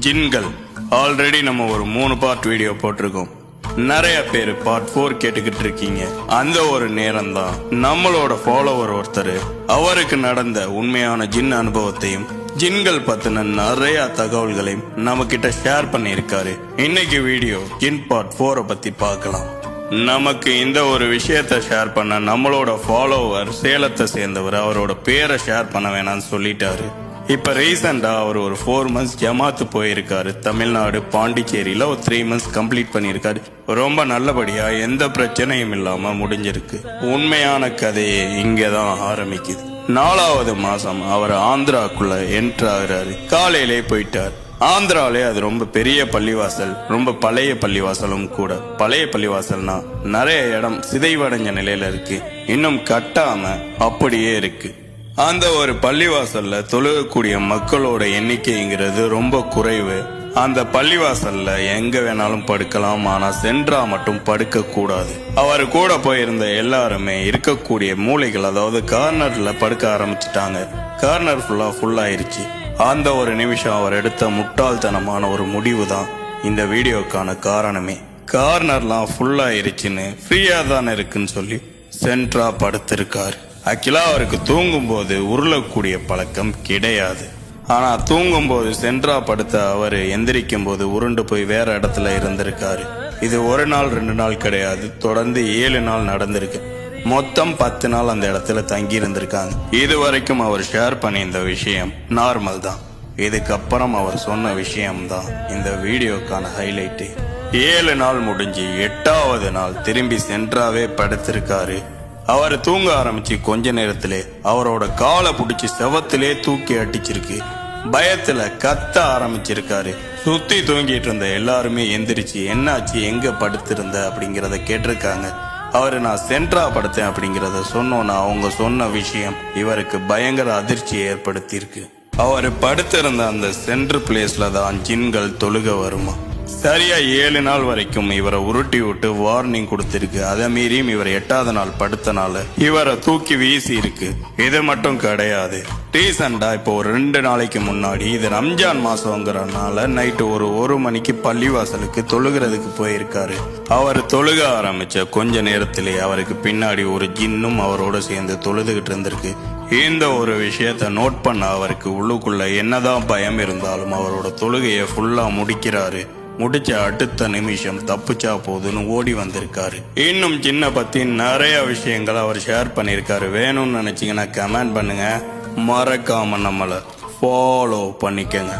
ஜின்கள் ஆல்ரெடி நம்ம ஒரு 3 பார்ட் வீடியோ போட்டிருக்கோம். நிறைய பேர் பார்ட் 4 கேட்டுக்கிட்டு இருக்கீங்க. அந்த ஒரு நேரம் தான் நம்மளோட ஃபாலோவர் ஒருத்தர் அவருக்கு நடந்த உண்மையான ஜின் அனுபவத்தையும் ஜின்கள் பத்தின நிறைய தகவல்களையும் நம்ம கிட்ட ஷேர் பண்ணியிருக்காரு. இன்னைக்கு வீடியோ ஜின் பார்ட் 4 பத்தி பார்க்கலாம். நமக்கு இந்த ஒரு விஷயத்த ஷேர் பண்ண நம்மளோட ஃபாலோவர் சேலத்தை சேர்ந்தவர் அவரோட பேரை ஷேர் பண்ண வேணாம்னு சொல்லிட்டாரு. இப்ப ரீசெண்டா அவர் ஒரு 4 months ஜமாத்து போயிருக்காரு. தமிழ்நாடு பாண்டிச்சேரியில ஒரு 3 months கம்ப்ளீட் பண்ணியிருக்காரு. ரொம்ப நல்லபடியா எந்த பிரச்சனையும் இல்லாம முடிஞ்சிருக்கு. உண்மையான கதையே இங்கதான் ஆரம்பிக்குது. 4வது மாசம் அவர் ஆந்திராக்குள்ள என்ட்ரு ஆகுறாரு. காலையிலே போயிட்டார். ஆந்திராலே அது ரொம்ப பெரிய பள்ளிவாசல், ரொம்ப பழைய பள்ளிவாசலும் கூட. பழைய பள்ளிவாசல்னா நிறைய இடம் சிதைவடைஞ்ச நிலையில இருக்கு, இன்னும் கட்டாம அப்படியே இருக்கு. அந்த ஒரு பள்ளிவாசல்ல தொழுகக்கூடிய மக்களோட எண்ணிக்கைங்கிறது ரொம்ப குறைவு. அந்த பள்ளிவாசல்ல எங்க வேணாலும் படுக்கலாம், ஆனா சென்றா மட்டும் படுக்க கூடாது. அவர் கூட போயிருந்த எல்லாருமே இருக்கக்கூடிய மூலைகள், அதாவது கார்னர்ல படுக்க ஆரம்பிச்சுட்டாங்க. கார்னர் ஃபுல் ஆயிருச்சு. அந்த ஒரு நிமிஷம் அவர் எடுத்த முட்டாள்தனமான ஒரு முடிவு தான் இந்த வீடியோக்கான காரணமே. கார்னர்லாம் ஃபுல் ஆயிருச்சுன்னு ஃப்ரீயா தானே இருக்குன்னு சொல்லி சென்ட்ரா படுத்திருக்காரு. ஆக்சுவலா அவருக்கு தூங்கும் போது உருளக்கூடிய பழக்கம் கிடையாது. ஆனா தூங்கும் போது சென்ட்ரா படுத்த அவரு எந்திரிக்கும் போது உருண்டு போய் வேற இடத்துல இருந்திருக்காரு. இது 1 நாள் 2 நாள் கிடையாது, தொடர்ந்து 7 நாள் நடந்திருக்கு. மொத்தம் 10 நாள் அந்த இடத்துல தங்கி இருந்திருக்காங்க. இது வரைக்கும் அவர் ஷேர் பண்ணியிருந்த விஷயம் நார்மல் தான். இதுக்கப்புறம் அவர் சொன்ன விஷயம் தான் இந்த வீடியோக்கான ஹைலைட்டு. 7 நாள் முடிஞ்சு 8வது நாள் திரும்பி சென்ட்ராவே படுத்திருக்காரு. அவர் தூங்க ஆரம்பிச்சு கொஞ்ச நேரத்திலே அவரோட காலை பிடிச்சி செவத்திலே தூக்கி அடிச்சிருக்கு. பயத்துல கத்த ஆரம்பிச்சிருக்காரு. சுத்தி தூங்கிட்டு இருந்த எல்லாருமே எந்திரிச்சு என்னாச்சு, எங்க படுத்திருந்த அப்படிங்கறத கேட்டிருக்காங்க. அவரு நான் சென்ட்ரா படுத்தேன் அப்படிங்கறத சொன்னோன்னா அவங்க சொன்ன விஷயம் இவருக்கு பயங்கர அதிர்ச்சியை ஏற்படுத்தியிருக்கு. அவர் படுத்திருந்த அந்த சென்ட்ரு பிளேஸ்ல தான் ஜின்கள் தொழுக வருமா. சரியா 7 நாள் வரைக்கும் இவரை உருட்டி விட்டு வார்னிங் கொடுத்திருக்கு. அதை மீறியும் இவர் 8வது நாள் படுத்தனால இவரை தூக்கி வீசி இருக்கு. இது மட்டும் கிடையாது, ரீசெண்டா இப்போ ஒரு 2 நாளைக்கு முன்னாடி, இது ரம்ஜான் மாசங்கிறனால நைட்டு ஒரு 1 மணிக்கு பள்ளிவாசலுக்கு தொழுகிறதுக்கு போயிருக்காரு. அவர் தொழுக ஆரம்பிச்ச கொஞ்ச நேரத்திலே அவருக்கு பின்னாடி ஒரு ஜின்னும் அவரோட சேர்ந்து தொழுதுகிட்டு இருந்திருக்கு. இந்த ஒரு விஷயத்த நோட் பண்ண அவருக்கு உள்ளுக்குள்ள என்னதான் பயம் இருந்தாலும் அவரோட தொழுகையை ஃபுல்லா முடிக்கிறாரு. முடிச்ச அடுத்த நிமிஷம் தப்புச்சா போதுன்னு ஓடி வந்திருக்காரு. இன்னும் சின்ன பத்தி நிறைய விஷயங்களை அவர் ஷேர் பண்ணியிருக்காரு. வேணும்னு நினைச்சீங்கன்னா கமெண்ட் பண்ணுங்க. மறக்காம நம்மளை ஃபாலோ பண்ணிக்கங்க.